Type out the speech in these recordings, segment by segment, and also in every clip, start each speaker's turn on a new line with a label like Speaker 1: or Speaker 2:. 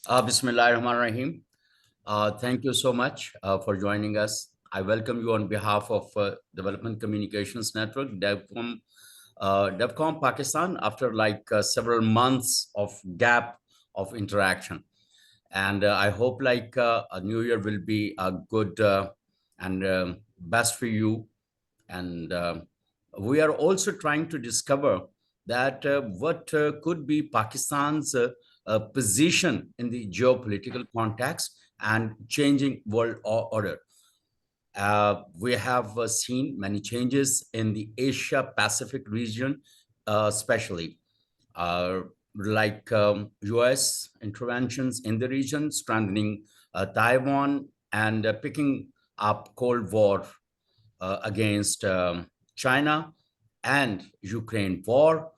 Speaker 1: Bismillahirrahmanirrahim. Thank you so much for joining us. I welcome you on behalf of Development Communications Network, Devcom-Pakistan, after several months of gap of interaction. And I hope a new year will be a good and best for you. And we are also trying to discover that what could be Pakistan's position in the geopolitical context and changing world order. We have seen many changes in the Asia Pacific region, especially uh, US interventions in the region, strengthening Taiwan, and picking up Cold War against China and Ukraine war,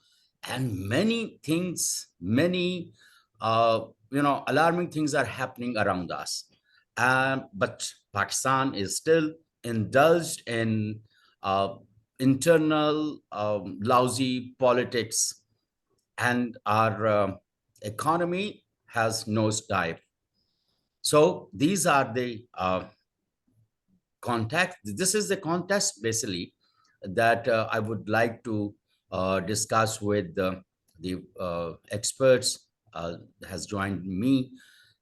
Speaker 1: and many things, many alarming things are happening around us. But Pakistan is still indulged in internal lousy politics, and our economy has nosedive. So these are the context. This is the context basically that I would like to discuss with the experts has joined me,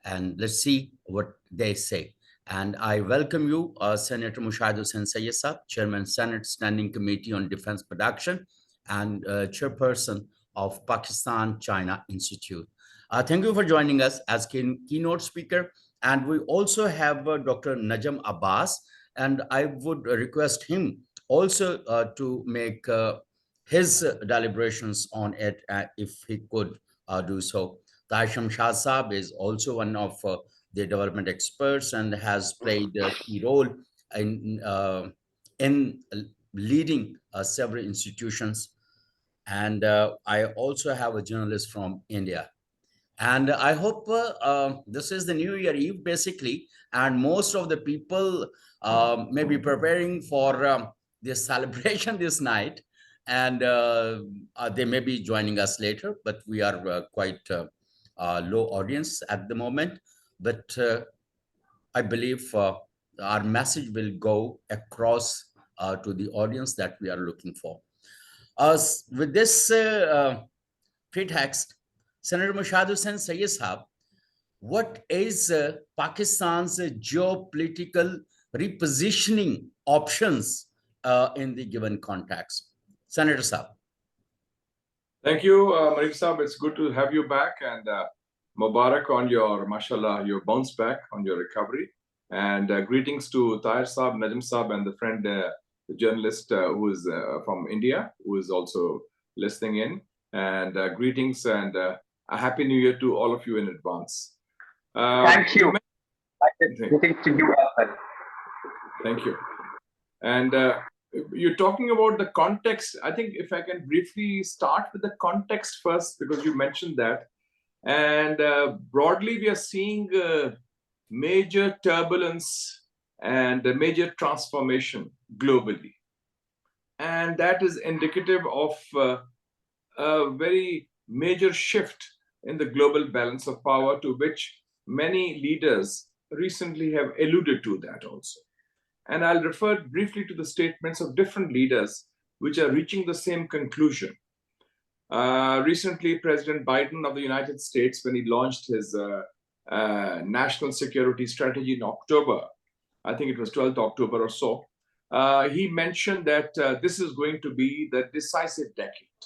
Speaker 1: and let's see what they say. And I welcome you, Senator Mushahid Hussain, Chairman, Senate Standing Committee on Defense Production and Chairperson of Pakistan-China Institute. Thank you for joining us as keynote speaker. And we also have Dr. Najam Abbas, and I would request him also to make his deliberations on it if he could do so. Taisham Shah Saab is also one of the development experts and has played a key role in leading several institutions. And I also have a journalist from India. And I hope this is the New Year Eve, basically, and most of the people may be preparing for this celebration this night, and they may be joining us later, but we are quite low audience at the moment. But I believe our message will go across to the audience that we are looking for. With this pretext, Senator Mushahid Hussain Saab, what is Pakistan's geopolitical repositioning options in the given context? Senator Saab.
Speaker 2: Thank you, Munir Saab. It's good to have you back, and Mubarak on your, mashallah, your bounce back on your recovery. And greetings to Tahir Saab, Najam Saab, and the friend, the journalist who is from India, who is also listening in. And greetings and a happy new year to all of you in advance.
Speaker 3: Thank you. Greetings to you as well.
Speaker 2: Thank you. And you're talking about the context. I think if I can briefly start with the context first, because you mentioned that. And broadly, we are seeing major turbulence and a major transformation globally. And that is indicative of a very major shift in the global balance of power, to which many leaders recently have alluded to that also. And I'll refer briefly to the statements of different leaders which are reaching the same conclusion. Recently, President Biden of the United States, when he launched his national security strategy in October, I think it was 12th October or so, he mentioned that this is going to be the decisive decade.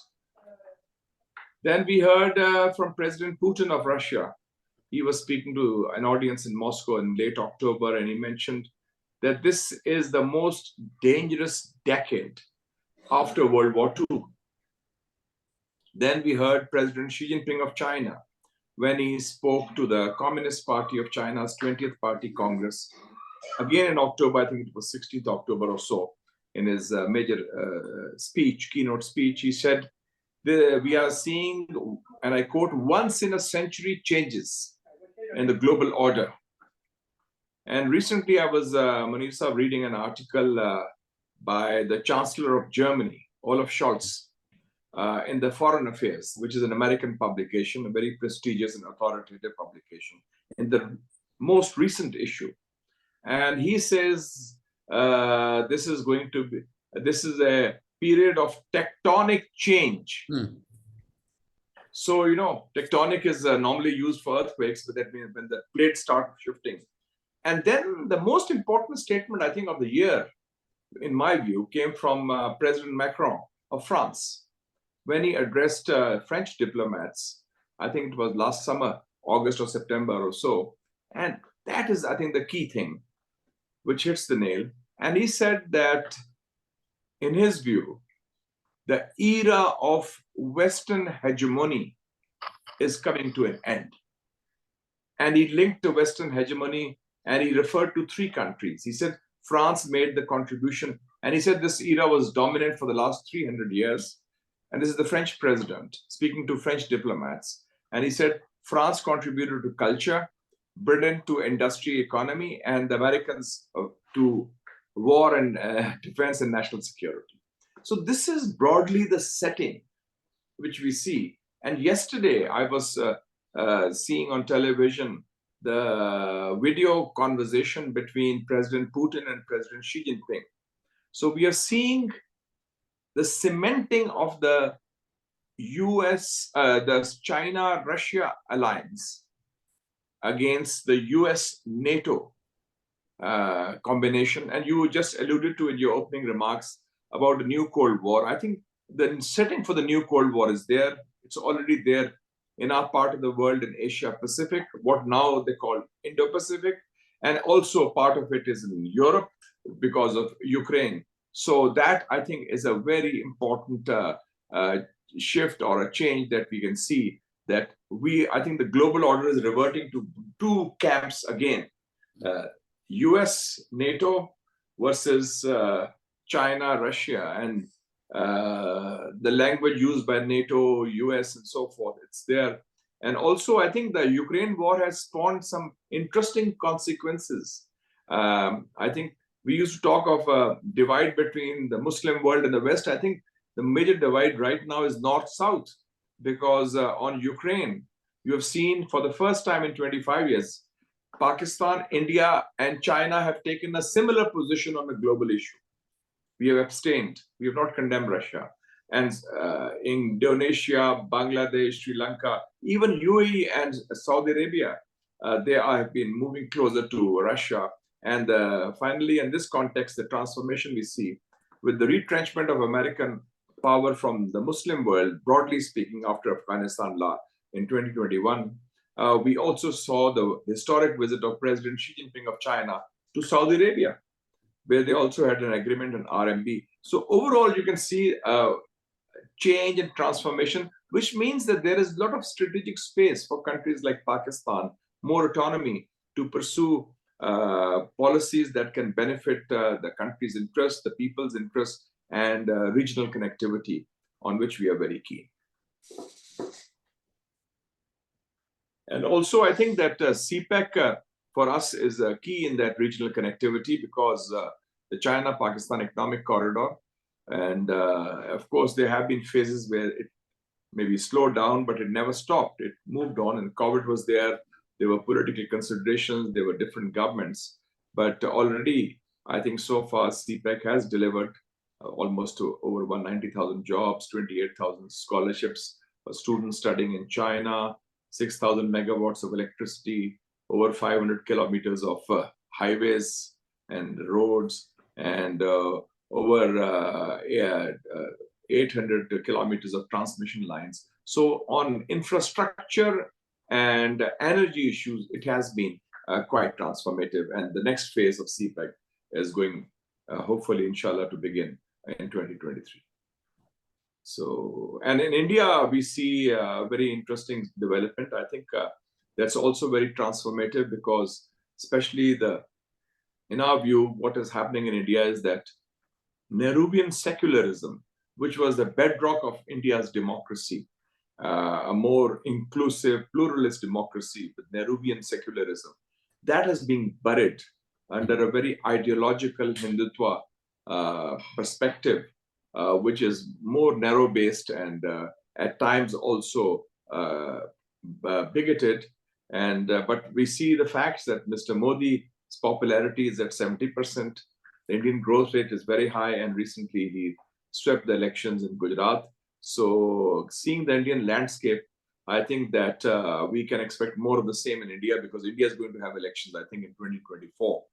Speaker 2: Then we heard from President Putin of Russia. He was speaking to an audience in Moscow in late October, and he mentioned that this is the most dangerous decade after World War II. Then we heard President Xi Jinping of China when he spoke to the Communist Party of China's 20th Party Congress. Again in October, I think it was 16th October or so, in his major speech, keynote speech, he said, we are seeing, and I quote, once in a century changes in the global order. And recently I was, Munir Saab, reading an article by the Chancellor of Germany, Olaf Scholz, in the Foreign Affairs, which is an American publication, a very prestigious and authoritative publication, in the most recent issue. And he says this is a period of tectonic change. So, you know, tectonic is normally used for earthquakes, but that means when the plates start shifting. And then the most important statement, I think, of the year, in my view, came from President Macron of France, when he addressed French diplomats. I think it was last summer, August or September or so. And that is, I think, the key thing, which hits the nail. And he said that, in his view, the era of Western hegemony is coming to an end. And he linked to Western hegemony and he referred to 3 countries. He said France made the contribution. And he said this era was dominant for the last 300 years. And this is the French president speaking to French diplomats. And he said France contributed to culture, Britain to industry economy, and the Americans to war and defense and national security. So this is broadly the setting which we see. And yesterday I was seeing on television the video conversation between President Putin and President Xi Jinping. So we are seeing the cementing of the US, the China-Russia alliance against the US-NATO combination. And you just alluded to in your opening remarks about the new Cold War. I think the setting for the new Cold War is there. It's already there in our part of the world, in Asia Pacific, what now they call Indo-Pacific. And also part of it is in Europe because of Ukraine. So that, I think, is a very important shift or a change that we can see, that I think the global order is reverting to 2 camps again. US, NATO versus China, Russia, and the language used by NATO, US, and so forth, it's there. And also, I think the Ukraine war has spawned some interesting consequences. I think we used to talk of a divide between the Muslim world and the West. I think the major divide right now is North-South, because on Ukraine, you have seen for the first time in 25 years, Pakistan, India, and China have taken a similar position on the global issue. We have abstained. We have not condemned Russia. And Indonesia, Bangladesh, Sri Lanka, even UAE and Saudi Arabia, they have been moving closer to Russia. And finally, in this context, the transformation we see with the retrenchment of American power from the Muslim world, broadly speaking, after Afghanistan law in 2021, we also saw the historic visit of President Xi Jinping of China to Saudi Arabia, where they also had an agreement on RMB. So overall, you can see change and transformation, which means that there is a lot of strategic space for countries like Pakistan, more autonomy to pursue policies that can benefit the country's interest, the people's interest, and regional connectivity, on which we are very keen. And also, I think that CPEC for us is key in that regional connectivity, because the China-Pakistan economic corridor, and of course, there have been phases where it maybe slowed down, but it never stopped. It moved on, and COVID was there. There were political considerations. There were different governments. But already, I think so far, CPEC has delivered almost to over 190,000 jobs, 28,000 scholarships for students studying in China, 6,000 megawatts of electricity, over 500 kilometers of highways and roads, and over 800 kilometers of transmission lines. So on infrastructure and energy issues, it has been quite transformative. And the next phase of CPEC is going, hopefully, inshallah, to begin in 2023. So, and in India, we see a very interesting development. I think that's also very transformative, because especially in our view, what is happening in India is that Nehruvian secularism, which was the bedrock of India's democracy, a more inclusive, pluralist democracy with Nehruvian secularism, that has been buried under a very ideological Hindutva perspective. which is more narrow-based and at times also bigoted. And but we see the facts that Mr. Modi's popularity is at 70%. The Indian growth rate is very high, and recently he swept the elections in Gujarat. So seeing the Indian landscape, I think that we can expect more of the same in India, because India is going to have elections, I think, in 2024,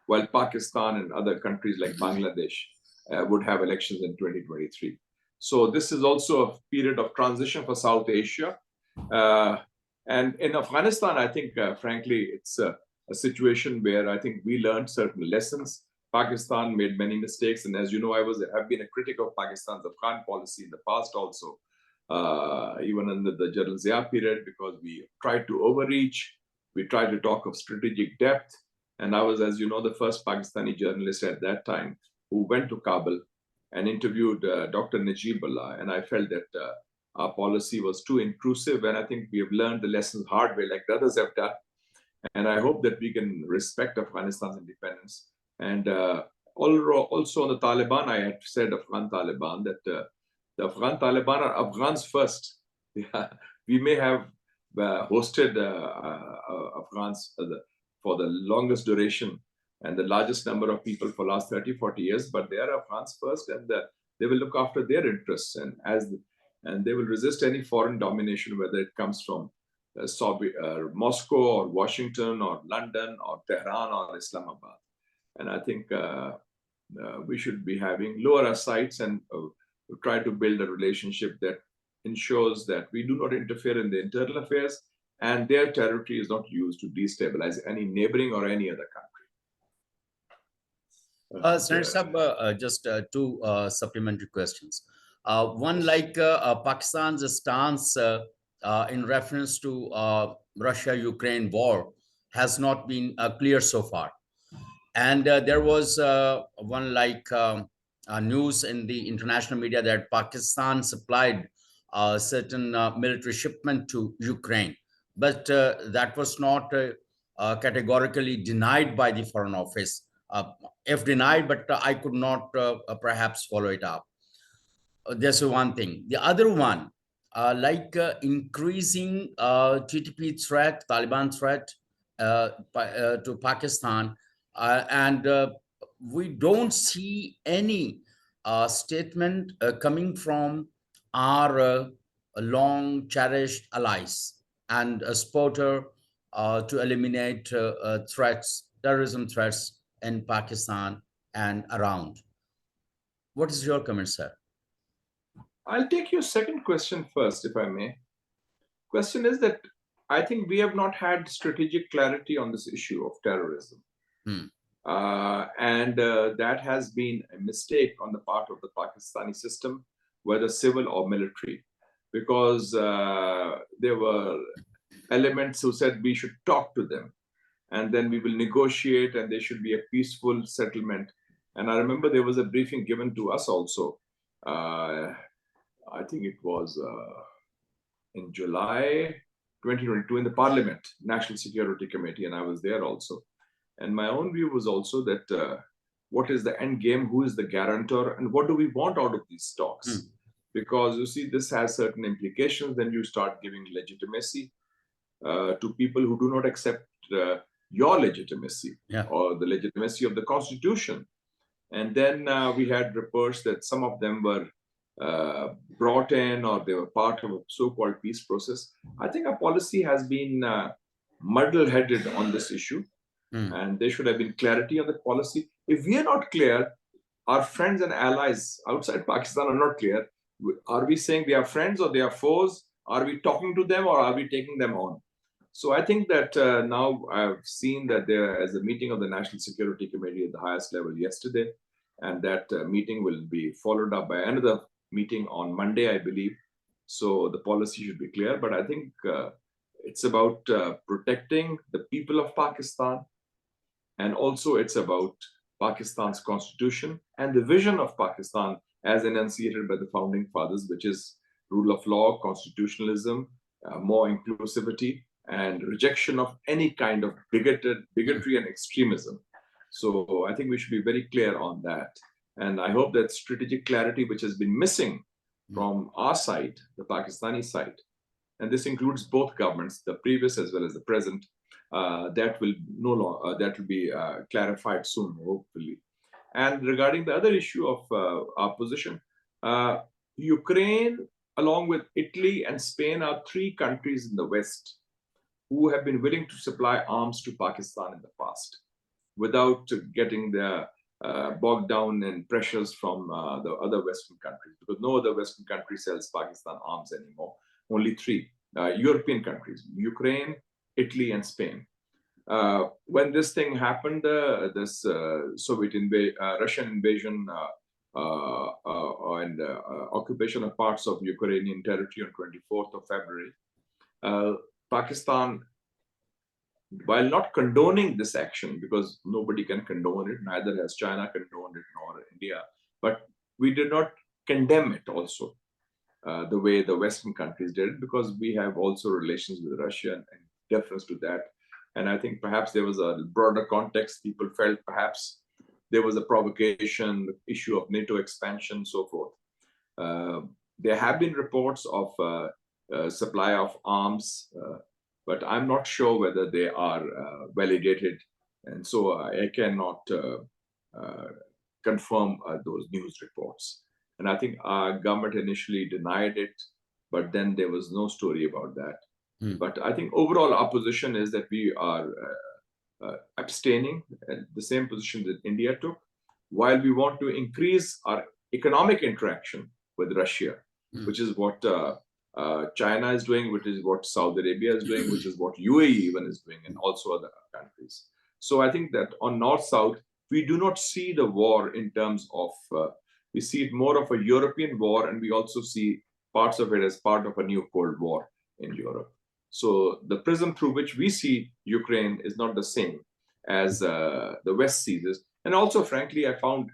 Speaker 2: while Pakistan and other countries like Bangladesh would have elections in 2023. So this is also a period of transition for South Asia. And in Afghanistan, I think, frankly, it's a situation where I think we learned certain lessons. Pakistan made many mistakes. And as you know, have been a critic of Pakistan's Afghan policy in the past also, even under the General Zia period, because we tried to overreach. We tried to talk of strategic depth. And I was, as you know, the first Pakistani journalist at that time who went to Kabul and interviewed Dr. Najibullah. And I felt that our policy was too intrusive. And I think we have learned the lessons hard way, like the others have done. And I hope that we can respect Afghanistan's independence. And also on the Taliban, I had said Afghan Taliban, that the Afghan Taliban are Afghans first. Yeah, we may have hosted Afghans for the longest duration and the largest number of people for last 30, 40 years, but they are Afghans first, and they will look after their interests, and they will resist any foreign domination, whether it comes from Moscow or Washington or London or Tehran or Islamabad. And I think we should be having lower our sights and try to build a relationship that ensures that we do not interfere in the internal affairs, and their territory is not used to destabilize any neighboring or any other country.
Speaker 1: Senator Sahab, just two supplementary questions. One, like Pakistan's stance in reference to Russia-Ukraine war has not been clear so far. And there was one news in the international media that Pakistan supplied certain military shipment to Ukraine, but that was not categorically denied by the Foreign Office. If denied, but I could not perhaps follow it up. That's one thing. The other one, increasing TTP threat, Taliban threat to Pakistan, and we don't see any statement coming from our long cherished allies and a supporter to eliminate threats, terrorism threats in Pakistan and around. What is your comment, sir?
Speaker 2: I'll take your second question first, if I may. Question is that I think we have not had strategic clarity on this issue of terrorism. And that has been a mistake on the part of the Pakistani system, whether civil or military, because there were elements who said we should talk to them and then we will negotiate and there should be a peaceful settlement. And I remember there was a briefing given to us also. I think it was in July 2022 in the Parliament, National Security Committee, and I was there also. And my own view was also that what is the end game, who is the guarantor, and what do we want out of these talks? Because you see, this has certain implications. Then you start giving legitimacy to people who do not accept your legitimacy or the legitimacy of the Constitution. And then we had reports that some of them were brought in or they were part of a so-called peace process. I think our policy has been muddle-headed on this issue, and there should have been clarity on the policy. If we are not clear, our friends and allies outside Pakistan are not clear. Are we saying they are friends or they are foes? Are we talking to them or are we taking them on? So I think that now I've seen that there is a meeting of the National Security Committee at the highest level yesterday, and that meeting will be followed up by another meeting on Monday, I believe. So the policy should be clear, but I think it's about protecting the people of Pakistan, and also it's about Pakistan's constitution and the vision of Pakistan as enunciated by the founding fathers, which is rule of law, constitutionalism, more inclusivity, and rejection of any kind of bigotry and extremism. So I think we should be very clear on that. And I hope that strategic clarity, which has been missing from our side, the Pakistani side, and this includes both governments, the previous as well as the present, that will no longer that will be clarified soon, hopefully. And regarding the other issue of our position, Ukraine, along with Italy and Spain, are three countries in the West who have been willing to supply arms to Pakistan in the past without getting their bogged down in pressures from the other Western countries, because no other Western country sells Pakistan arms anymore. Only three European countries: Ukraine, Italy, and Spain. When this thing happened, this Russian invasion and occupation of parts of Ukrainian territory on 24th of February, Pakistan, while not condoning this action, because nobody can condone it, neither has China condoned it nor India, but we did not condemn it also the way the Western countries did it, because we have also relations with Russia and deference to that. And I think perhaps there was a broader context. People felt perhaps there was a provocation, issue of NATO expansion, so forth. There have been reports of supply of arms, but I'm not sure whether they are validated. And so I cannot confirm those news reports. And I think our government initially denied it, but then there was no story about that. But I think overall our position is that we are abstaining at the same position that India took, while we want to increase our economic interaction with Russia, which is what China is doing, which is what Saudi Arabia is doing, which is what UAE even is doing, and also other countries. So I think that on North-South, we do not see the war in terms of, we see it more of a European war, and we also see parts of it as part of a new Cold War in Europe. So the prism through which we see Ukraine is not the same as the West sees it. And also, frankly, I found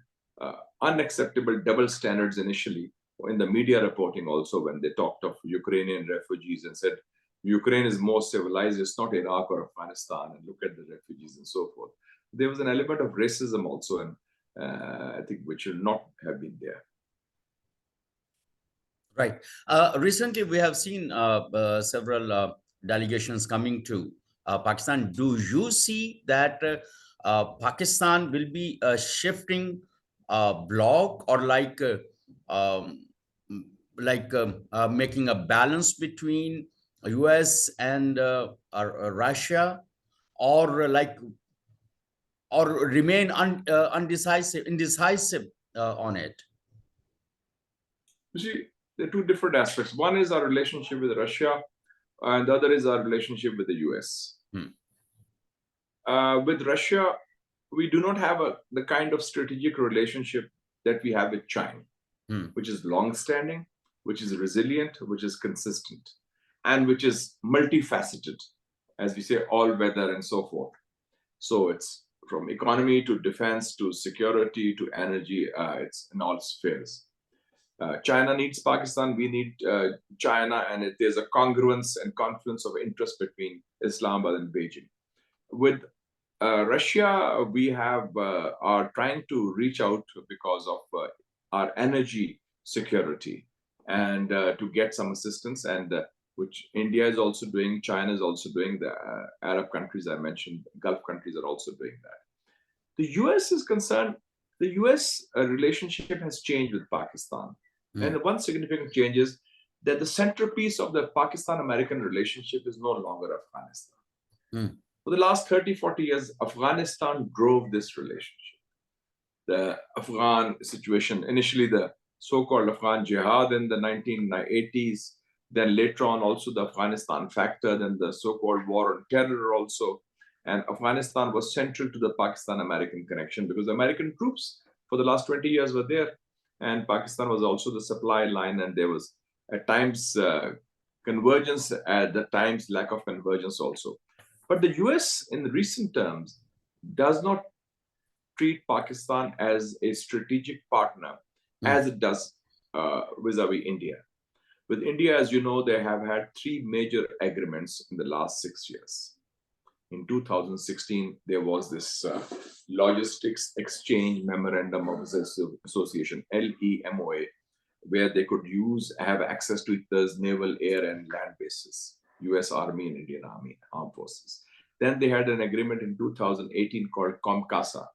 Speaker 2: unacceptable double standards initially in the media reporting also, when they talked of Ukrainian refugees and said, Ukraine is more civilized, it's not Iraq or Afghanistan, and look at the refugees and so forth. There was an element of racism also, and I think which should not have been there.
Speaker 1: Right. Recently, we have seen several delegations coming to Pakistan. Do you see that Pakistan will be shifting bloc, or making a balance between US and Russia, or remain indecisive on it?
Speaker 2: You see, there are two different aspects. One is our relationship with Russia, and the other is our relationship with the US. With Russia, we do not have the kind of strategic relationship that we have with China, which is long-standing, which is resilient, which is consistent, and which is multifaceted, as we say, all-weather and so forth. So it's from economy to defense to security to energy, it's in all spheres. China needs Pakistan, we need China, and there's a congruence and confluence of interest between Islamabad and Beijing. With Russia, we are trying to reach out because of our energy security and to get some assistance, and which India is also doing, China is also doing, the Arab countries I mentioned, Gulf countries are also doing that. The US is concerned, the US relationship has changed with Pakistan. And the one significant change is that the centerpiece of the Pakistan-American relationship is no longer Afghanistan. For the last 30, 40 years, Afghanistan drove this relationship. The Afghan situation, initially the so-called Afghan jihad in the 1980s, then later on also the Afghanistan factor, then the so-called war on terror also. And Afghanistan was central to the Pakistan-American connection because American troops for the last 20 years were there. And Pakistan was also the supply line, and there was at times convergence, at the times lack of convergence also. But the US in recent terms does not treat Pakistan as a strategic partner as it does vis-a-vis India. With India, as you know, they have had three major agreements in the last 6 years. in 2016, there was this Logistics Exchange Memorandum of Association, LEMOA, where they could have access to each other's naval, air, and land bases, US Army and Indian Army Armed Forces. Then they had an agreement in 2018 called COMCASA,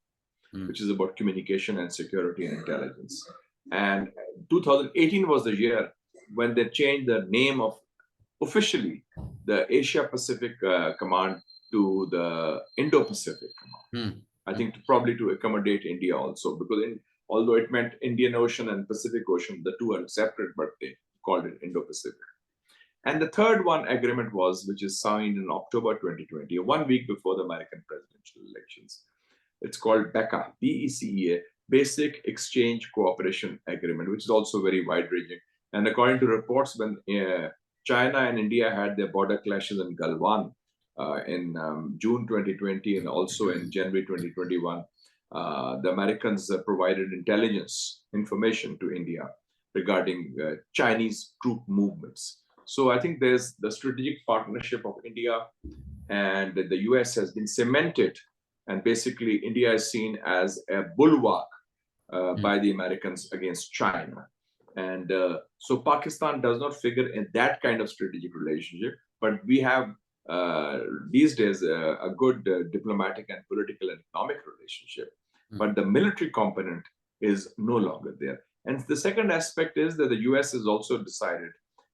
Speaker 2: which is about communication and security and intelligence. And 2018 was the year when they changed the name of officially the Asia Pacific Command to the Indo-Pacific Command. I think probably to accommodate India also, because although it meant Indian Ocean and Pacific Ocean, the two are separate, but they called it Indo-Pacific. And the third one agreement was, which is signed in October 2020, 1 week before the American presidential elections. It's called BECA, BECEA, Basic Exchange Cooperation Agreement, which is also very wide-ranging. And according to reports, when China and India had their border clashes in Galwan in June 2020 and also in January 2021, the Americans provided intelligence information to India regarding Chinese troop movements. So I think there's the strategic partnership of India and the US has been cemented, and basically India is seen as a bulwark by the Americans against China. And so Pakistan does not figure in that kind of strategic relationship, but we have these days a good diplomatic and political and economic relationship. But the military component is no longer there. And the second aspect is that the US has also decided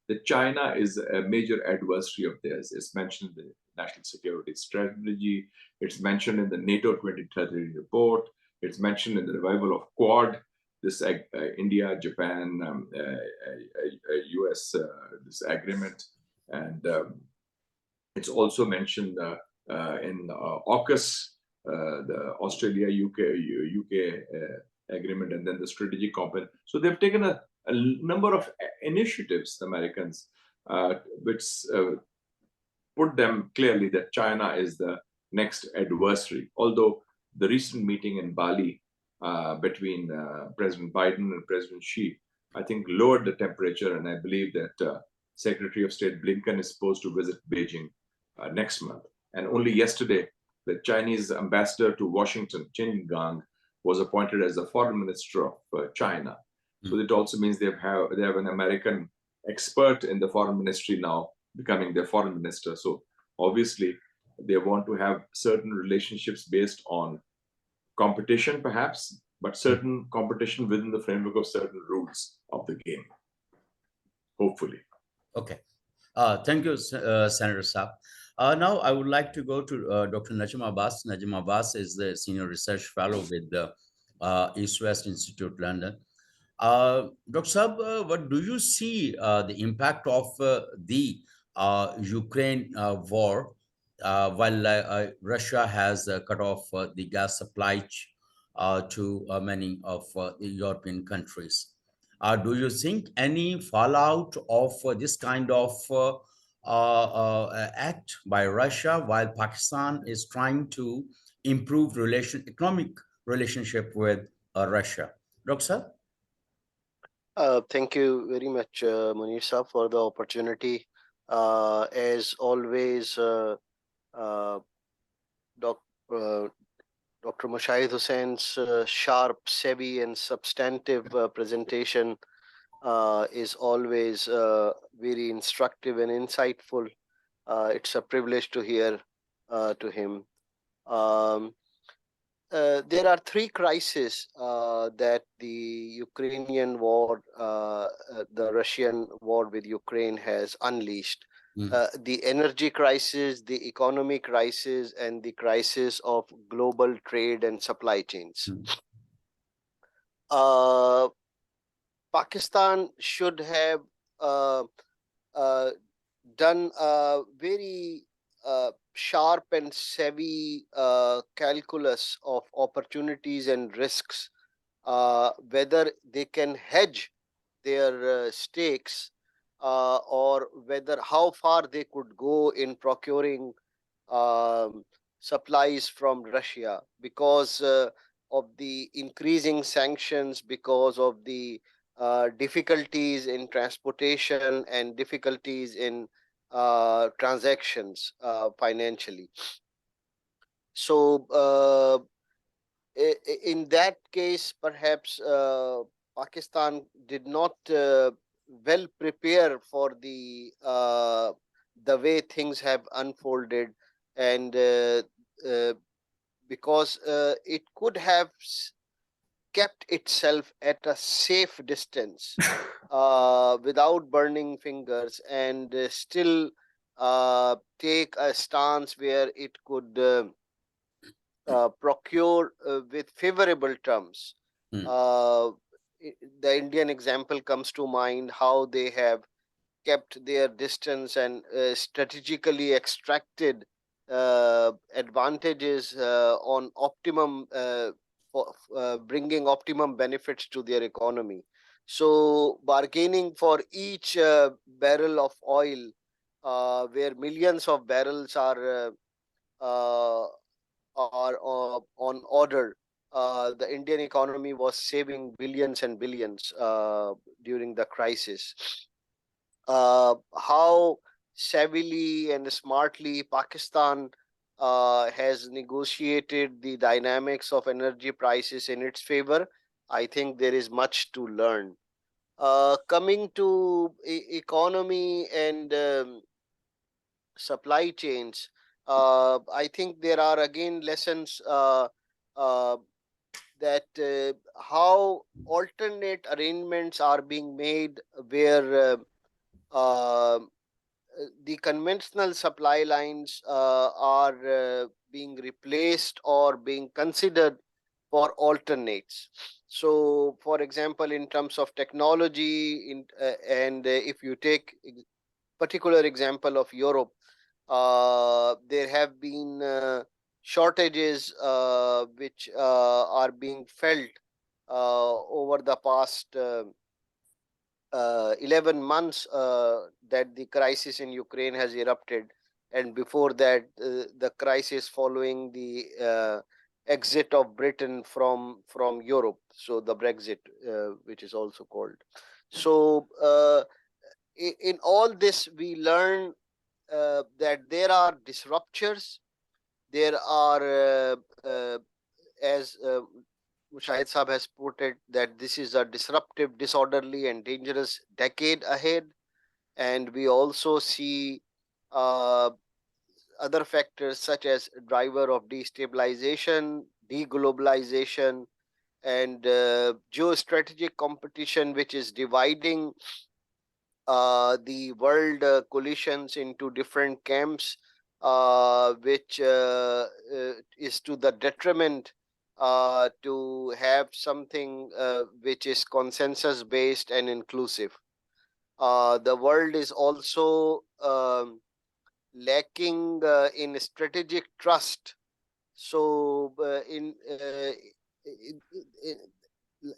Speaker 2: that China is a major adversary of theirs. It's mentioned in the National Security Strategy. It's mentioned in the NATO 2030 report. It's mentioned in the revival of Quad, this India, Japan, US, this agreement. And it's also mentioned in AUKUS, the Australia-UK agreement, and then the strategic component. So they've taken a number of initiatives, the Americans, which put them clearly that China is the next adversary. Although the recent meeting in Bali between President Biden and President Xi, I think lowered the temperature, and I believe that Secretary of State Blinken is supposed to visit Beijing next month. And only yesterday, the Chinese ambassador to Washington, Qin Gang, was appointed as the foreign minister of China. So it also means they have an American expert in the foreign ministry now becoming their foreign minister. So obviously they want to have certain relationships based on competition perhaps, but certain competition within the framework of certain rules of the game, hopefully.
Speaker 1: Okay. Thank you, Senator Saab. Now I would like to go to Dr. Najam Abbas. Najam Abbas is the Senior Research Fellow with the East-West Institute, London. Dr. Saab, what do you see the impact of the Ukraine war while Russia has cut off the gas supply to many of the European countries? Do you think any fallout of this kind of act by Russia while Pakistan is trying to improve economic relationship with Russia? Dr. Saab?
Speaker 4: Thank you very much, Munir Saab, for the opportunity. As always, Dr. Mushahid Hussein's sharp, savvy, and substantive presentation is always very instructive and insightful. It's a privilege to hear to him. There are three crises that the Ukrainian war, the Russian war with Ukraine has unleashed. The energy crisis, the economic crisis, and the crisis of global trade and supply chains. Pakistan should have done a very sharp and savvy calculus of opportunities and risks, whether they can hedge their stakes or how far they could go in procuring supplies from Russia because of the increasing sanctions, because of the difficulties in transportation and difficulties in transactions financially. So in that case, perhaps Pakistan did not well prepare for the way things have unfolded, and uh, because it could have kept itself at a safe distance without burning fingers, and still take a stance where it could procure with favorable terms.
Speaker 1: Hmm.
Speaker 4: Uh, the Indian example comes to mind, how they have kept their distance and strategically extracted advantages on optimum for bringing optimum benefits to their economy. So bargaining for each barrel of oil, where millions of barrels uh, are on order, the Indian economy was saving billions and billions during the crisis. How savvily and smartly Pakistan has negotiated the dynamics of energy prices in its favor, I think there is much to learn. Coming to economy and supply chains, I think there are again lessons uh, that how alternate arrangements are being made, where uh, the conventional supply lines are being replaced or being considered for alternates. So, for example, in terms of technology, and if you take particular example of Europe, there have been shortages which are being felt over the past 11 months that the crisis in Ukraine has erupted, and before that, the crisis following the exit of Britain from Europe, so the Brexit, which is also called. So, in all this, we learn that there are disruptors, there are, as Mushahid Saab has put it, that this is a disruptive, disorderly, and dangerous decade ahead. And we also see uh, other factors such as driver of destabilization, deglobalization, and geostrategic competition, which is dividing the world coalitions into different camps, which is to the detriment to have something which is consensus based and inclusive. The world is also lacking in strategic trust. So, in, in,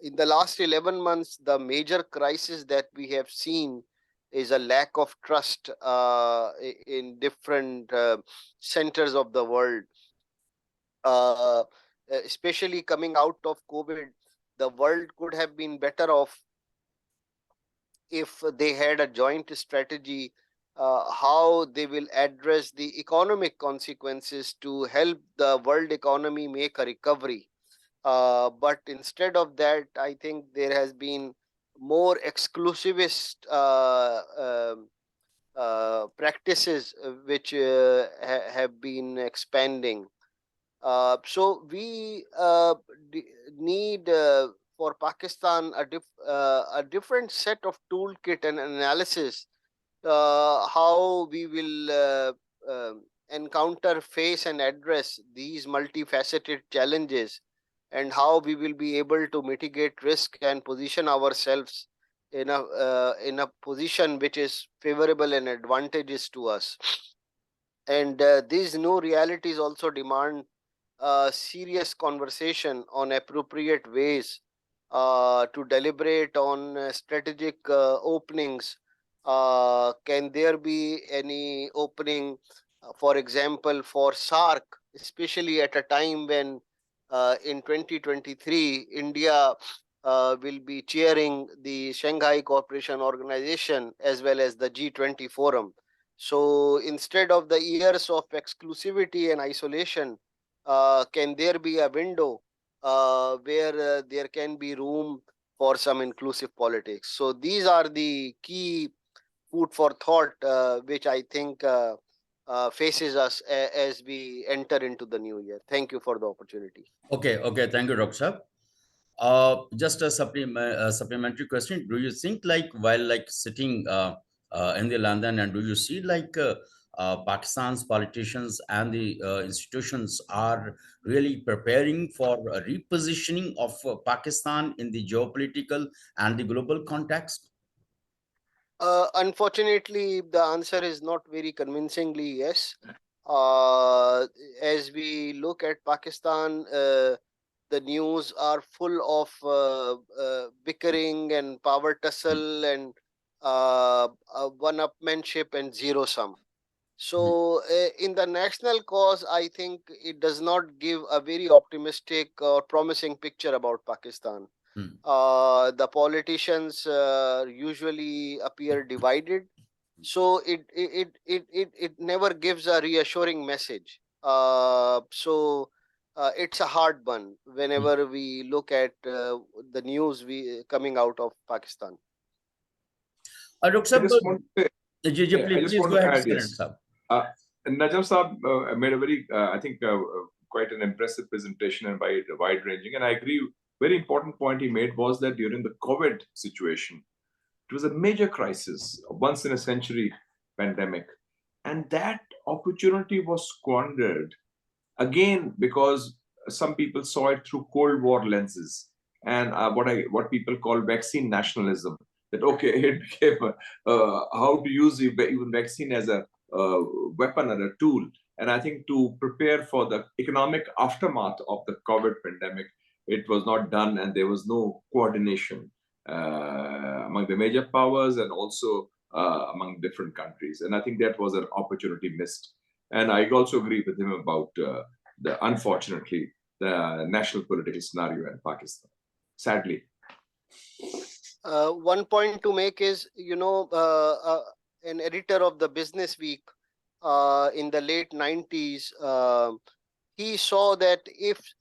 Speaker 4: in the last 11 months, the major crisis that we have seen is a lack of trust in different centers of the world. Uh, Especially coming out of COVID, the world could have been better off if they had a joint strategy how they will address the economic consequences to help the world economy make a recovery. But instead of that, I think there has been more exclusivist practices which have been expanding. So we need for Pakistan a different set of toolkit and analysis how we will encounter, face, and address these multifaceted challenges, and how we will be able to mitigate risk and position ourselves in a position which is favorable and advantageous to us. And these new realities also demand serious conversation on appropriate ways to deliberate on strategic openings. Can there be any opening, for example, for SARC, especially at a time when in 2023 India will be chairing the Shanghai Cooperation Organization as well as the G20 forum. So instead of the years of exclusivity and isolation, can there be a window where there can be room for some inclusive politics? So these are the key food for thought, which I think faces us as we enter into the new year. Thank you for the opportunity.
Speaker 1: Okay, okay. Thank you, Dr. Saab. Just a supplementary question. Do you think, like, while like sitting in the London, and do you see like Pakistan's politicians and the institutions are really preparing for a repositioning of Pakistan in the geopolitical and the global context?
Speaker 4: Unfortunately, the answer is not very convincingly yes. Uh, as we look at Pakistan, the news are full of bickering and power tussle and one-upmanship and zero sum.
Speaker 1: Mhm.
Speaker 4: So, in the national cause, I think it does not give a very optimistic or promising picture about Pakistan.
Speaker 1: Mhm.
Speaker 4: The politicians usually appear divided, so it never gives a reassuring message. It's a hard one
Speaker 1: Mhm.
Speaker 4: whenever we look at the news we coming out of Pakistan.
Speaker 1: Dr.
Speaker 2: I
Speaker 1: Saab,
Speaker 2: just want to say, yeah, I just
Speaker 1: please
Speaker 2: want
Speaker 1: go
Speaker 2: to
Speaker 1: ahead,
Speaker 2: add,
Speaker 1: Silent
Speaker 2: yes.
Speaker 1: Saab.
Speaker 2: Najam Saab made a very, I think, quite an impressive presentation and wide ranging. And I agree, very important point he made was that during the COVID situation, it was a major crisis, a once in a century pandemic. And that opportunity was squandered again because some people saw it through Cold War lenses and what people call vaccine nationalism. That okay, it became how to use even vaccine as a weapon or a tool. And I think to prepare for the economic aftermath of the COVID pandemic, it was not done, and there was no coordination among the major powers and also among different countries. And I think that was an opportunity missed. And I also agree with him about unfortunately, the national political scenario in Pakistan. Sadly.
Speaker 4: One point to make is, an editor of the Business Week in the late 90s, he saw that if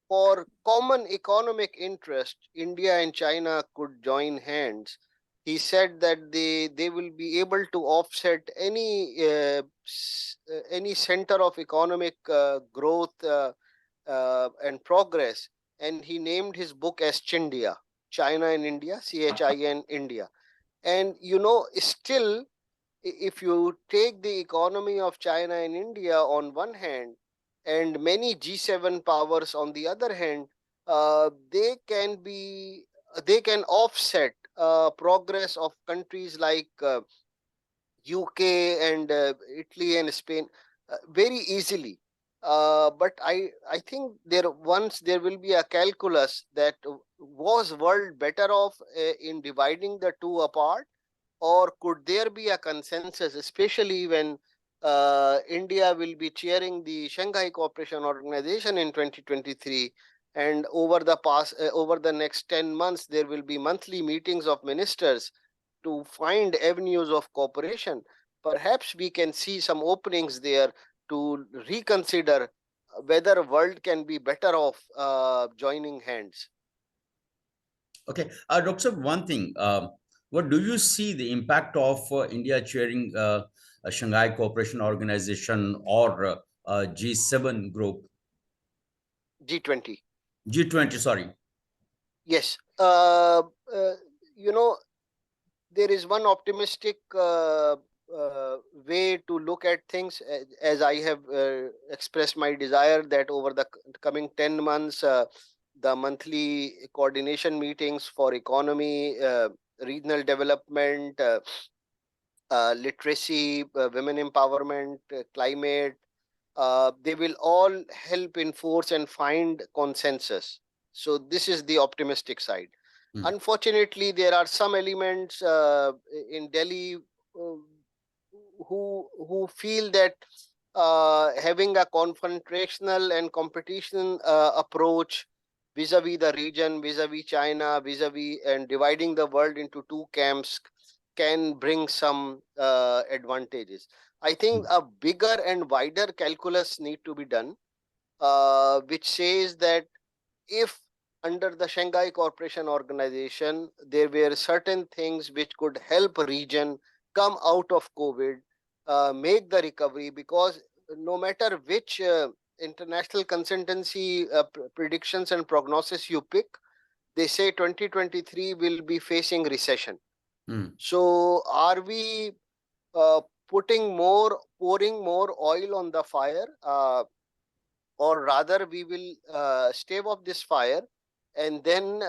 Speaker 4: for common economic interest, India and China could join hands. He said that they will be able to offset any center of economic growth and progress. And he named his book as Chindia, China and India, CHIN India. And still, if you take the economy of China and India on one hand, and many G7 powers on the other hand, they can offset progress of countries like UK and Italy and Spain very easily. But I think once there will be a calculus that was world better off in dividing the two apart, or could there be a consensus, especially when India will be chairing the Shanghai Cooperation Organization in 2023, and over the next 10 months there will be monthly meetings of ministers to find avenues of cooperation. Perhaps we can see some openings there to reconsider whether world can be better off joining hands.
Speaker 1: Okay, Dr. Saab, one thing. What do you see the impact of India chairing a Shanghai Cooperation Organization or G7 group?
Speaker 4: G20.
Speaker 1: G20, sorry.
Speaker 4: Yes. You know, there is one optimistic way to look at things, as I have expressed my desire that over the coming 10 months, the monthly coordination meetings for economy, regional development, literacy, women empowerment, climate, they will all help enforce and find consensus. So this is the optimistic side.
Speaker 1: Mm.
Speaker 4: Unfortunately, there are some elements in Delhi who feel that having a confrontational and competition approach vis-a-vis the region, vis-a-vis China, vis-a-vis and dividing the world into two camps can bring some advantages. I think a bigger and wider calculus need to be done. which says that if under the Shanghai Cooperation Organization, there were certain things which could help a region come out of COVID, make the recovery, because no matter which international consultancy predictions and prognosis you pick, they say 2023 will be facing recession. So are we pouring more oil on the fire, or rather we will stave off this fire and then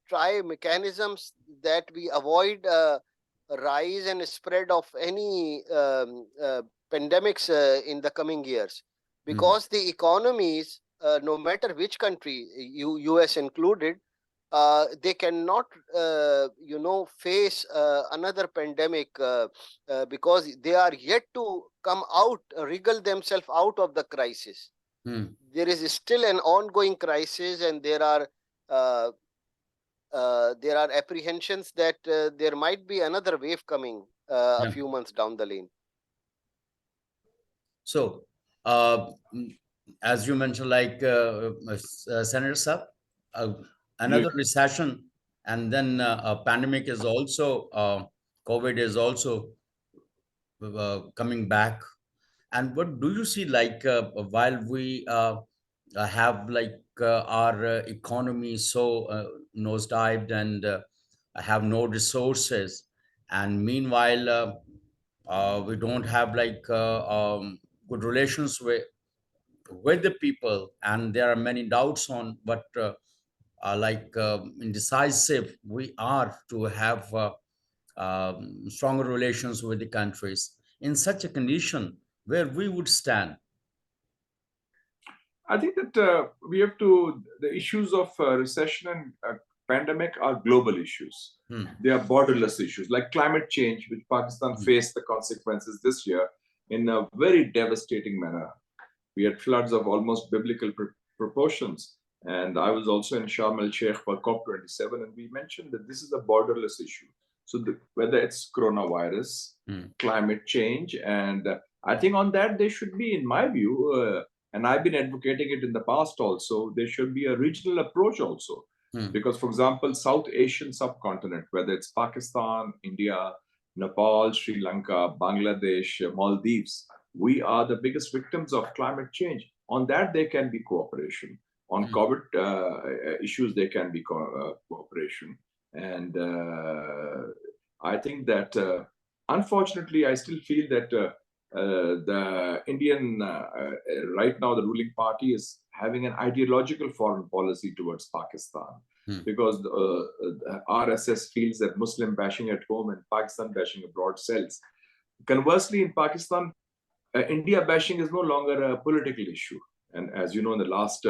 Speaker 4: try mechanisms that we avoid rise and spread of any pandemics in the coming years, because the economies, no matter which country, US included, they cannot face another pandemic because they are yet to come out, wriggle themselves out of the crisis. There is still an ongoing crisis, and there are apprehensions that there might be another wave coming a few months down the lane.
Speaker 1: So, as you mentioned, like Senator Saab, another recession, and then a pandemic is also, COVID is also coming back. And what do you see, like, while we have like our economy so nosedived and have no resources, and meanwhile we don't have like good relations with the people, and there are many doubts on what like indecisive we are to have stronger relations with the countries in such a condition, where we would stand?
Speaker 2: I think that we have to, the issues of recession and pandemic are global issues. They are borderless issues, like climate change, which Pakistan faced the consequences this year in a very devastating manner. We had floods of almost biblical proportions. And I was also in Sharm el-Sheikh for COP27, and we mentioned that this is a borderless issue. So whether it's coronavirus, climate change, and I think on that there should be, in my view, and I've been advocating it in the past also, there should be a regional approach also. Because, for example, South Asian subcontinent, whether it's Pakistan, India, Nepal, Sri Lanka, Bangladesh, Maldives, we are the biggest victims of climate change. On that, there can be cooperation. On COVID issues, there can be cooperation. And I think that, unfortunately, I still feel that the Indian, right now, the ruling party is having an ideological foreign policy towards Pakistan, because the RSS feels that Muslim bashing at home and Pakistan bashing abroad sells. Conversely, in Pakistan, India bashing is no longer a political issue. And as you know, in the last,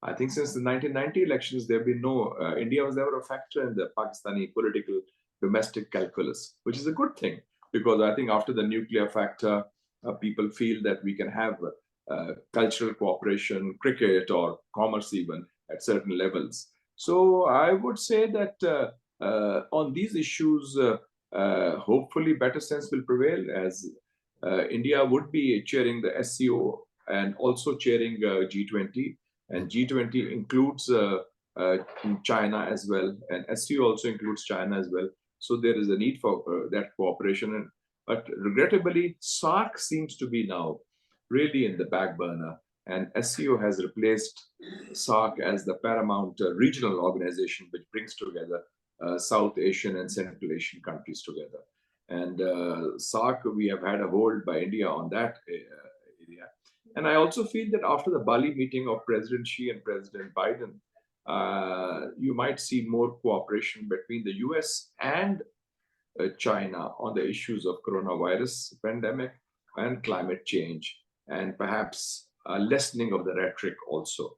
Speaker 2: I think since the 1990 elections, there have been no, India was never a factor in the Pakistani political domestic calculus, which is a good thing, because I think after the nuclear factor, people feel that we can have cultural cooperation, cricket, or commerce even at certain levels. So I would say that on these issues, hopefully better sense will prevail, as India would be chairing the SCO and also chairing G20. And G20 includes China as well, and SCO also includes China as well. So there is a need for that cooperation. But regrettably, SAARC seems to be now really in the back burner, and SCO has replaced SAARC as the paramount regional organization which brings together South Asian and Central Asian countries together. And SAARC, we have had a hold by India on that area. And I also feel that after the Bali meeting of President Xi and President Biden, you might see more cooperation between the US and China on the issues of coronavirus pandemic and climate change, and perhaps a lessening of the rhetoric also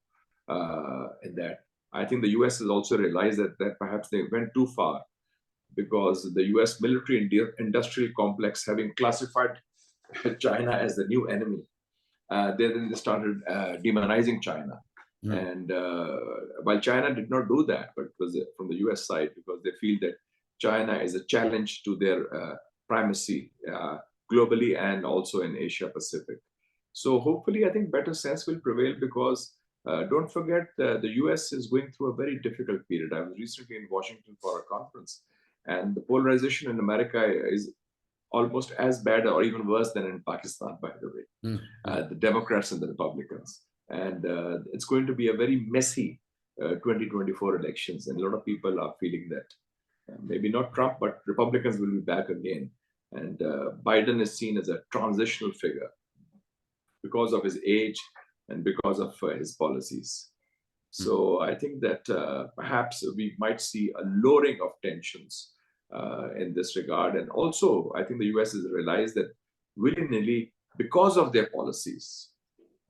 Speaker 2: in that. I think the US has also realized that perhaps they went too far, because the US military industrial complex, having classified China as the new enemy, then they started demonizing China. And while China did not do that, but it was from the US side, because they feel that China is a challenge to their primacy globally and also in Asia Pacific. So hopefully, I think better sense will prevail because don't forget the US is going through a very difficult period. I was recently in Washington for a conference, and the polarization in America is almost as bad or even worse than in Pakistan, by the way. The Democrats and the Republicans. And it's going to be a very messy 2024 elections. And a lot of people are feeling that maybe not Trump, but Republicans will be back again. And Biden is seen as a transitional figure because of his age and because of his policies. So I think that perhaps we might see a lowering of tensions in this regard. And also, I think the US has realized that willy-nilly, because of their policies,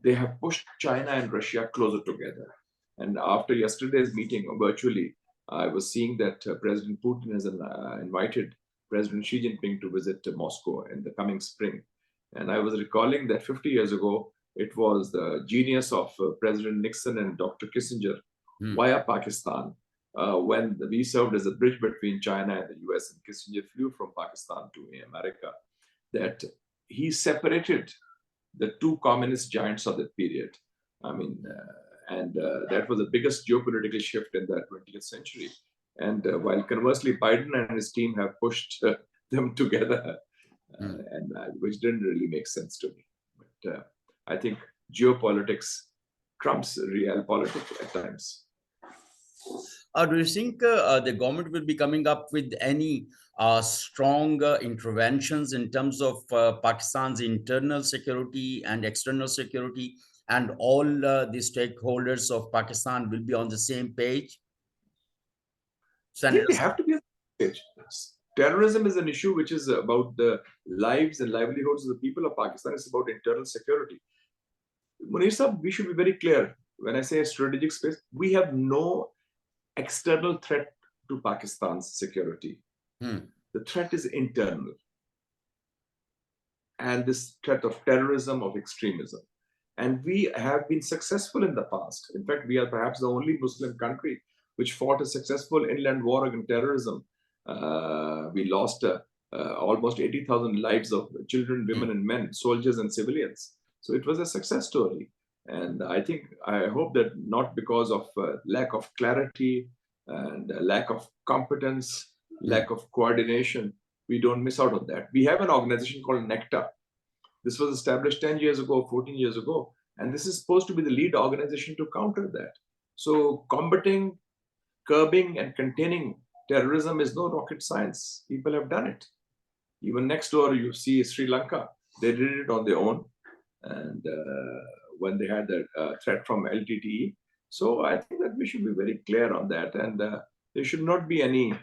Speaker 2: they have pushed China and Russia closer together. And after yesterday's meeting virtually, I was seeing that President Putin has invited President Xi Jinping to visit Moscow in the coming spring. And I was recalling that 50 years ago, it was the genius of President Nixon and Dr. Kissinger via Pakistan when we served as a bridge between China and the US, and Kissinger flew from Pakistan to America, that he separated the two communist giants of that period. I mean, that was the biggest geopolitical shift in the 20th century. And while conversely, Biden and his team have pushed them together, which didn't really make sense to me. But I think geopolitics trumps real politics at times.
Speaker 1: Do you think the government will be coming up with any strong interventions in terms of Pakistan's internal security and external security, and all the stakeholders of Pakistan will be on the same page?
Speaker 2: They have to be on the same page. Terrorism is an issue which is about the lives and livelihoods of the people of Pakistan. It's about internal security. Munir sahab, we should be very clear. When I say strategic space, we have no external threat to Pakistan's security. The threat is internal. And this threat of terrorism, of extremism. And we have been successful in the past. In fact, we are perhaps the only Muslim country which fought a successful inland war against terrorism. We lost almost 80,000 lives of children, women, and men, soldiers and civilians. So it was a success story. And I hope that not because of lack of clarity and lack of competence, lack of coordination, we don't miss out on that. We have an organization called NECTA. This was established 10 years ago, 14 years ago. And this is supposed to be the lead organization to counter that. So combating, curbing, and containing terrorism is no rocket science. People have done it. Even next door, you see Sri Lanka. They did it on their own. And when they had the threat from LTTE. So I think that we should be very clear on that. And there should not be any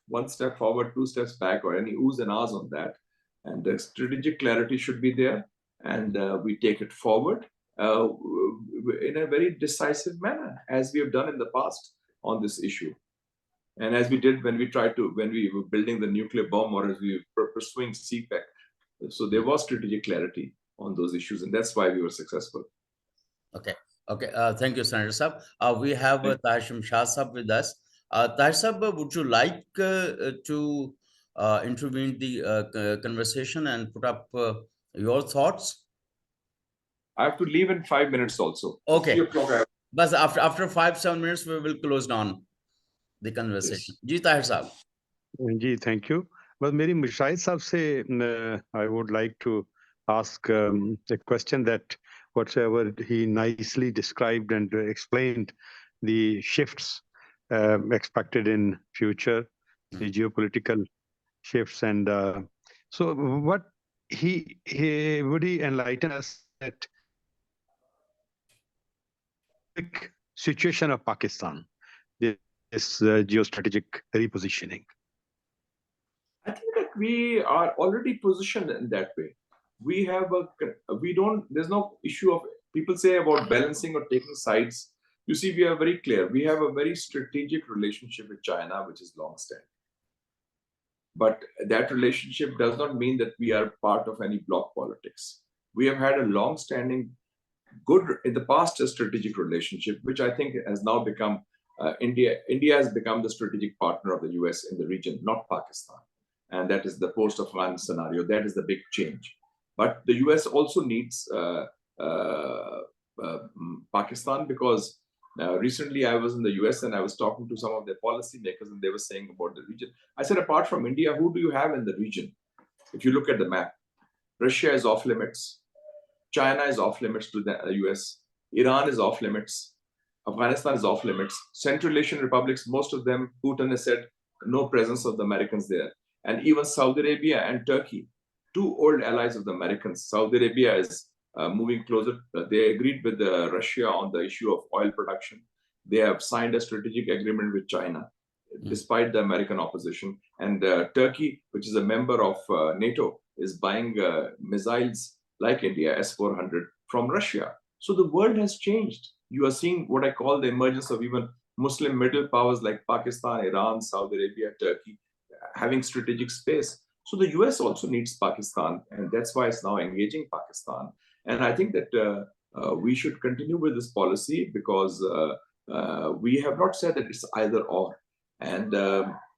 Speaker 2: one step forward, two steps back, or any oohs and ahs on that. And the strategic clarity should be there. And we take it forward in a very decisive manner, as we have done in the past on this issue. And as we did when we were building the nuclear bomb, or as we were pursuing CPEC. So there was strategic clarity on those issues, and that's why we were successful.
Speaker 1: Okay. Thank you, Senator Saab. We have Tahir Shah Saab with us. Tahir Saab, would you like to intervene the conversation and put up your thoughts?
Speaker 2: I have to leave in 5 minutes also.
Speaker 1: Okay. But after 5-7 minutes, we will close down the conversation. Ji, Tahir Saab.
Speaker 5: Ji, thank you. But Meri Mushahid Saab se, I would like to ask a question that whatever he nicely described and explained the shifts expected in future, the geopolitical shifts, and so what he would he enlighten us that situation of Pakistan, this geostrategic repositioning?
Speaker 2: I think that we are already positioned in that way. We have there's no issue of people say about balancing or taking sides. You see, we are very clear. We have a very strategic relationship with China, which is long-standing. But that relationship does not mean that we are part of any bloc politics. We have had a long-standing, good, in the past, a strategic relationship, which I think has now become, India has become the strategic partner of the US in the region, not Pakistan. And that is the post-Afghan scenario. That is the big change. But the US also needs Pakistan, because recently I was in the US and I was talking to some of their policymakers and they were saying about the region. I said, apart from India, who do you have in the region? If you look at the map, Russia is off limits. China is off limits to the US. Iran is off limits. Afghanistan is off limits. Central Asian republics, most of them, Putin has said, no presence of the Americans there. And even Saudi Arabia and Turkey, two old allies of the Americans. Saudi Arabia is moving closer. They agreed with Russia on the issue of oil production. They have signed a strategic agreement with China, despite the American opposition. And Turkey, which is a member of NATO, is buying missiles like India, S-400, from Russia. So the world has changed. You are seeing what I call the emergence of even Muslim middle powers like Pakistan, Iran, Saudi Arabia, Turkey, having strategic space. So the US also needs Pakistan, and that's why it's now engaging Pakistan. And I think that we should continue with this policy because we have not said that it's either or. And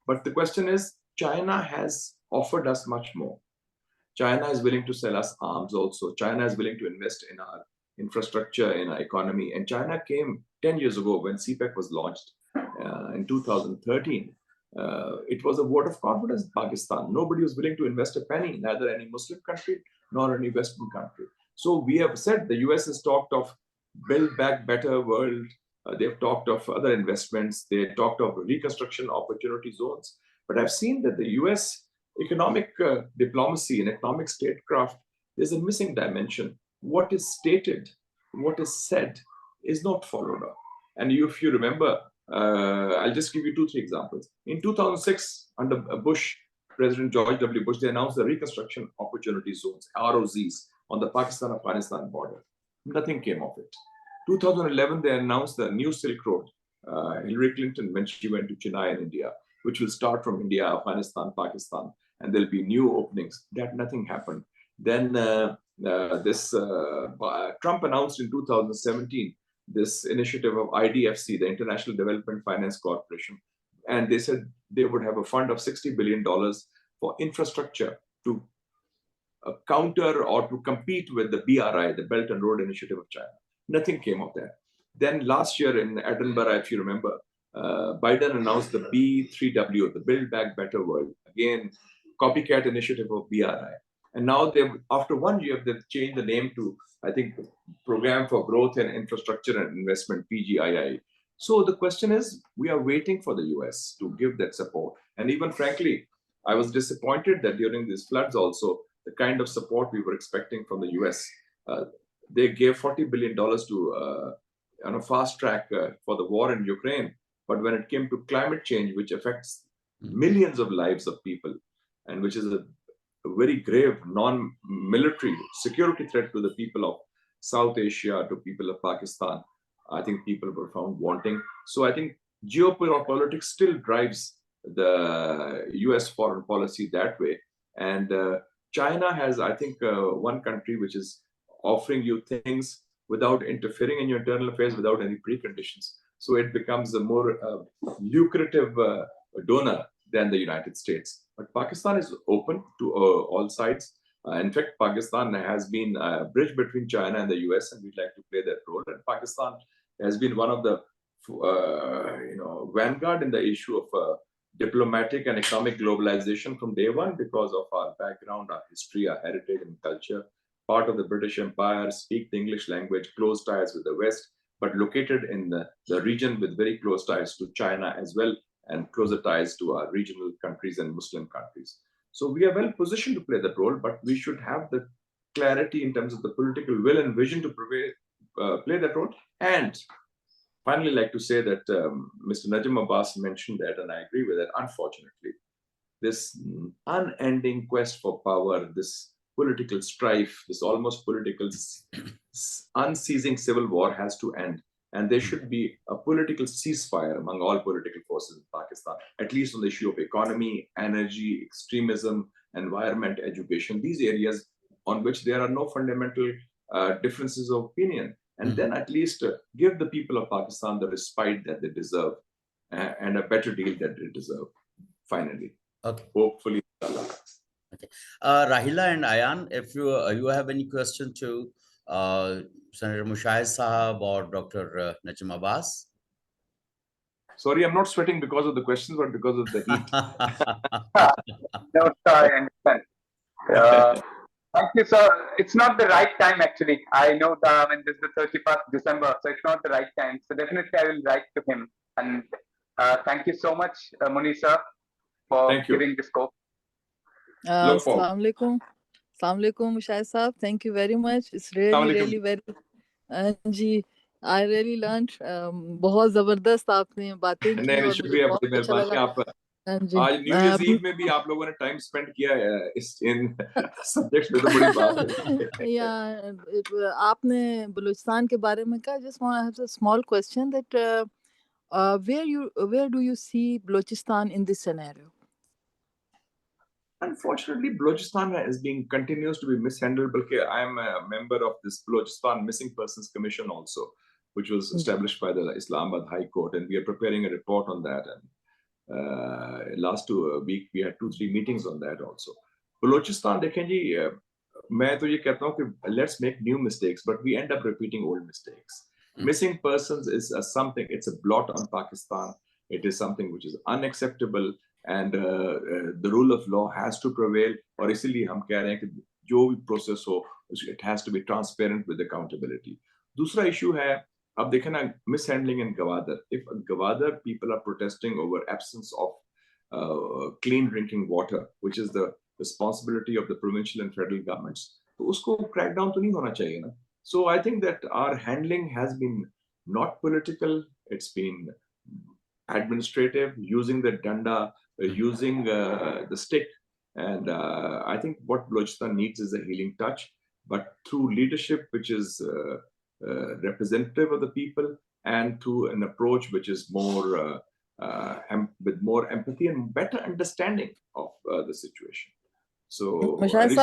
Speaker 2: but the question is, China has offered us much more. China is willing to sell us arms also. China is willing to invest in our infrastructure, in our economy. And China came 10 years ago when CPEC was launched in 2013. It was a vote of confidence in Pakistan. Nobody was willing to invest a penny, neither any Muslim country nor any Western country. So we have said the US has talked of Build Back Better World. They've talked of other investments. They talked of reconstruction opportunity zones. But I've seen that the US economic diplomacy and economic statecraft, there's a missing dimension. What is stated, what is said is not followed up. And if you remember, I'll just give you 2-3 examples. In 2006, under Bush, President George W. Bush, they announced the reconstruction opportunity zones, ROZs, on the Pakistan-Afghanistan border. Nothing came of it. 2011, they announced the new Silk Road, Hillary Clinton, when she went to Chennai in India, which will start from India, Afghanistan, Pakistan, and there'll be new openings. That nothing happened. Then Trump announced in 2017 this initiative of IDFC, the International Development Finance Corporation, and they said they would have a fund of $60 billion for infrastructure to counter or to compete with the BRI, the Belt and Road Initiative of China. Nothing came of that. Then last year in Edinburgh, if you remember, Biden announced the B3W, the Build Back Better World, again, copycat initiative of BRI. And now after 1 year, they've changed the name to, I think, Program for Growth and Infrastructure and Investment, PGII. So the question is, we are waiting for the US to give that support. And even frankly, I was disappointed that during these floods also, the kind of support we were expecting from the US, they gave $40 billion to fast track for the war in Ukraine. But when it came to climate change, which affects millions of lives of people, and which is a very grave non-military security threat to the people of South Asia, to people of Pakistan, I think people were found wanting. So I think geopolitics still drives the US foreign policy that way. And China has, I think, one country which is offering you things without interfering in your internal affairs, without any preconditions. So it becomes a more lucrative donor than the United States. But Pakistan is open to all sides. In fact, Pakistan has been a bridge between China and the US, and we'd like to play that role. And Pakistan has been one of the vanguard in the issue of diplomatic and economic globalization from day one because of our background, our history, our heritage and culture. Part of the British Empire, speak the English language, close ties with the West, but located in the region with very close ties to China as well, and closer ties to our regional countries and Muslim countries. So we are well positioned to play that role, but we should have the clarity in terms of the political will and vision to play that role. And finally, I'd like to say that Mr. Najam Abbas mentioned that, and I agree with that, unfortunately. This unending quest for power, this political strife, this almost political unceasing civil war has to end. And there should be a political ceasefire among all political forces in Pakistan, at least on the issue of economy, energy, extremism, environment, education, these areas on which there are no fundamental differences of opinion. And then at least give the people of Pakistan the respite that they deserve and a better deal that they deserve, finally.
Speaker 1: Okay.
Speaker 2: Hopefully.
Speaker 1: Okay. Raheela and Ayan, if you have any question to Senator Mushahid Sahab or Dr. Najam Abbas?
Speaker 2: Sorry, I'm not sweating because of the questions, but because of the heat.
Speaker 3: No, sir, I understand. Thank you, sir. It's not the right time, actually. I know that when this is the 31st December, so it's not the right time. So definitely I will write to him. And thank you so much, Munir sir, for giving this scope.
Speaker 6: Assalamu alaikum. Assalamu alaikum, Mushahid Sahab. Thank you very much. It's really very... ji, I really learned. बहुत जबरदस्त आपने बातें की और मुझे बहुत अच्छा लगा.
Speaker 2: आज न्यू ईयर्स ईव में भी आप लोगों ने टाइम स्पेंड किया है इस इन सब्जेक्ट्स में, तो बड़ी बात है.
Speaker 6: या आपने बलूचिस्तान के बारे में कहा. Just want to have a small question that where do you see Balochistan in this scenario?
Speaker 2: Unfortunately, Balochistan continues to be mishandled. I am a member of this Balochistan Missing Persons Commission also, which was established by the Islamabad High Court, and we are preparing a report on that. And last week we had 2-3 meetings on that also. Balochistan, देखें जी, मैं तो ये कहता हूँ कि let's make new mistakes, but we end up repeating old mistakes. Missing persons is something. It's a blot on Pakistan. It is something which is unacceptable. And the rule of law has to prevail. और इसीलिए हम कह रहे हैं कि जो भी process हो, it has to be transparent with accountability. दूसरा issue है, अब देखें ना, mishandling in Gwadar. If Gwadar people are protesting over absence of clean drinking water, which is the responsibility of the provincial and federal governments, तो उसको crackdown तो नहीं होना चाहिए ना. So I think that our handling has been not political. It's been administrative, using the danda, using the stick. And I think what Balochistan needs is a healing touch, but through leadership which is representative of the people, and through an approach which is more with more empathy and better understanding of the situation. So recently,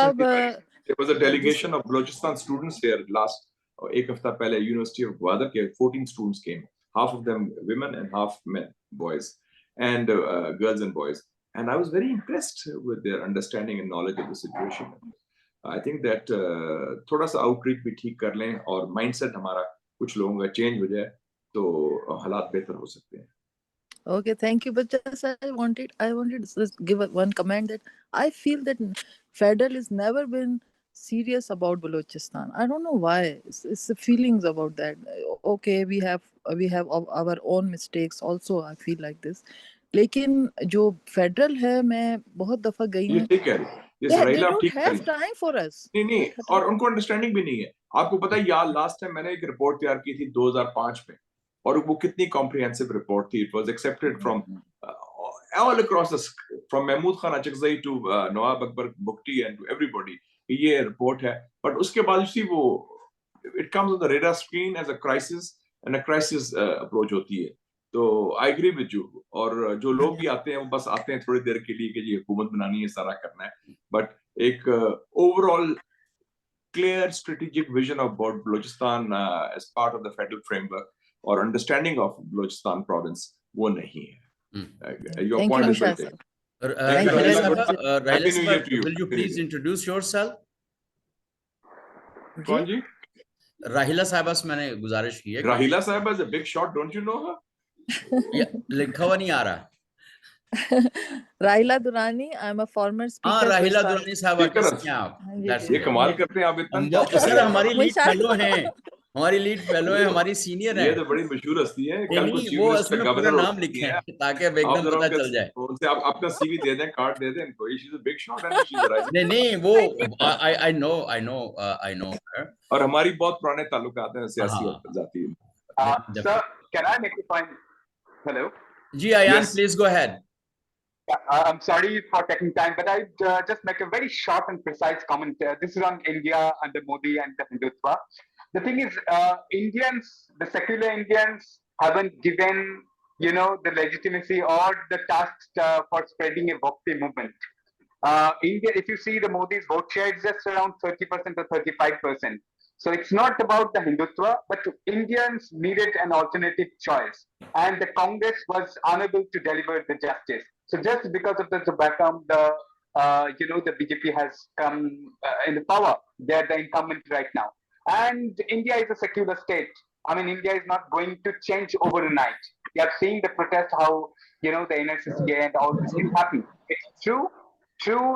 Speaker 2: there was a delegation of Balochistan students here last ek hafta pehle, University of Gwadar ke 14 students came, half of them women and half men, boys, and girls and boys. And I was very impressed with their understanding and knowledge of the situation. I think that थोड़ा सा outreach भी ठीक कर लें और mindset हमारा कुछ लोगों का change हो जाए, तो हालात बेहतर हो सकते हैं.
Speaker 6: Okay, thank you. But just I wanted to just give one comment that I feel that Federal has never been serious about Balochistan. I don't know why. It's the feelings about that. Okay, we have our own mistakes also. I feel like this. लेकिन जो federal है, मैं बहुत दफा गई हूँ.
Speaker 2: ठीक है,
Speaker 6: they don't have time for us.
Speaker 2: नहीं, और उनको अंडरस्टैंडिंग भी नहीं है. आपको पता है यार, लास्ट टाइम मैंने एक रिपोर्ट तैयार की थी 2005 में, और वो कितनी कॉम्प्रिहेंसिव रिपोर्ट थी. It was accepted from all across from Mahmood Khan Achakzai to Nawab Akbar Bukti and to everybody. ये रिपोर्ट है, बट उसके बाद उसी वो it comes on the radar screen as a crisis, and a crisis approach होती है. तो I agree with you. और जो लोग भी आते हैं वो बस आते हैं थोड़ी देर के लिए कि जी हुकूमत बनानी है, सारा करना है. बट एक overall clear strategic vision of Balochistan as part of the federal framework or understanding of Balochistan province वो नहीं है. Your point is well taken.
Speaker 1: Raheela, will you please introduce yourself?
Speaker 2: कौन जी?
Speaker 1: Raheela साहबा से मैंने गुजारिश की है.
Speaker 2: Raheela साहबा is a big shot, don't you know her?
Speaker 1: लिखा हुआ नहीं आ रहा.
Speaker 6: Raheela Durrani, I'm a former speaker.
Speaker 1: Raheela Durrani साहबा कैसे हैं आप?
Speaker 2: ये कमाल करते हैं आप इतना.
Speaker 1: सर हमारी लीड फेलो हैं, हमारी लीड फेलो है, हमारी सीनियर है.
Speaker 2: ये तो बड़ी मशहूर हस्ती है.
Speaker 1: कल को चीफ मिनिस्टर का नाम लिखे हैं ताकि अब एकदम पता चल जाए.
Speaker 2: उनसे आप अपना सीवी दे दें, कार्ड दे दें इनको. She's a big shot and she's rising.
Speaker 1: नहीं वो I know her.
Speaker 2: और हमारी बहुत पुराने ताल्लुकात हैं सियासी और जाती है.
Speaker 3: Sir, can I make a point? Hello.
Speaker 1: Ji Ayan, please go ahead.
Speaker 3: I'm sorry for taking time, but I just make a very short and precise comment. This is on India under Modi and the Hindutva. The thing is, Indians, the secular Indians, haven't given, the legitimacy or the task for spreading a Bhakti movement. India, if you see the Modi's vote share, it's just around 30% or 35%. So it's not about the Hindutva, but Indians needed an alternative choice. And the Congress was unable to deliver the justice. So just because of the background, the BJP has come in the power. They're the incumbent right now. And India is a secular state. I mean, India is not going to change overnight. You have seen the protest, how, the NSCA and all these things happen. It's true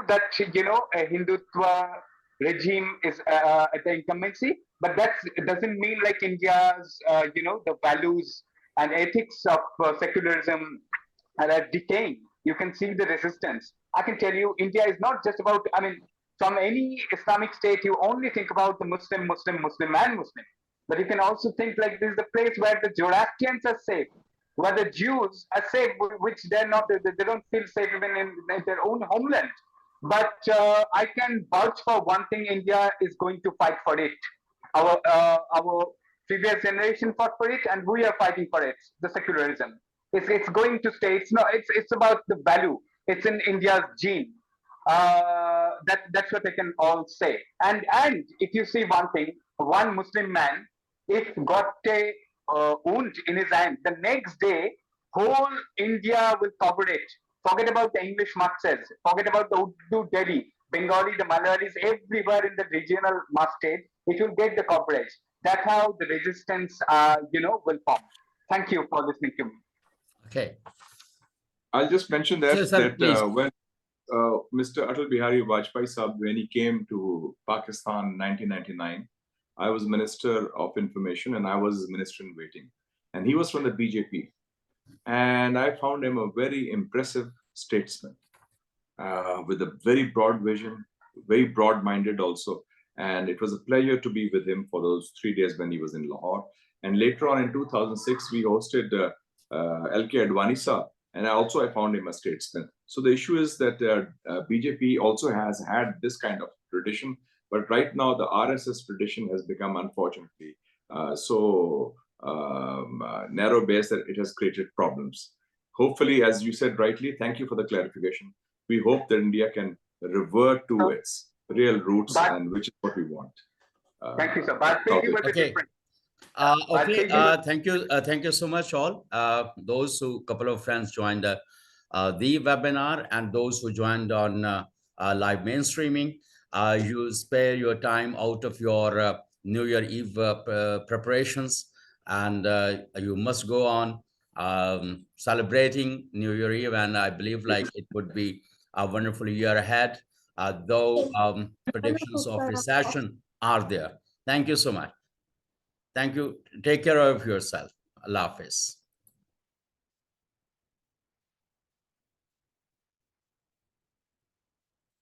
Speaker 3: that, a Hindutva regime is at the incumbency, but it doesn't mean like India's, the values and ethics of secularism are decaying. You can see the resistance. I can tell you, India is not just about, I mean, from any Islamic state, you only think about the Muslim, and Muslim. But you can also think like this is the place where the Zoroastrians are safe, where the Jews are safe, which they're not, they don't feel safe even in their own homeland. But I can vouch for one thing: India is going to fight for it. Our previous generation fought for it, and we are fighting for it. The secularism. It's going to stay. It's about the value. It's in India's gene. That's what I can all say. And if you see one thing, one Muslim man, if got a wound in his hand, the next day whole India will cover it. Forget about the English masses. Forget about the Urdu Delhi, Bengali, the Malayalis, everywhere in the regional masthead, it will get the coverage. That's how the resistance, will form. Thank you for listening to me.
Speaker 1: Okay.
Speaker 2: I'll just mention that,
Speaker 1: Sir,
Speaker 2: when Mr. Atal Bihari Vajpayee Sahab, when he came to Pakistan in 1999, I was Minister of Information and I was his Minister in Waiting. And he was from the BJP. And I found him a very impressive statesman with a very broad vision, very broad-minded also. And it was a pleasure to be with him for those 3 days when he was in Lahore. And later on in 2006, we hosted LK Advani Sahab. And I found him a statesman. So the issue is that BJP also has had this kind of tradition, but right now the RSS tradition has become, unfortunately, so narrow base that it has created problems. Hopefully, as you said rightly, thank you for the clarification. We hope that India can revert to its real roots, and which is what we want.
Speaker 3: Thank you, sir. But thank you for the difference.
Speaker 1: Thank you so much, all. Those couple of friends joined the webinar, and those who joined on live mainstreaming. You spare your time out of your New Year Eve preparations, and you must go on celebrating New Year Eve. And I believe like it would be a wonderful year ahead, though predictions of recession are there. Thank you so much. Thank you. Take care of yourself. Allah Hafiz.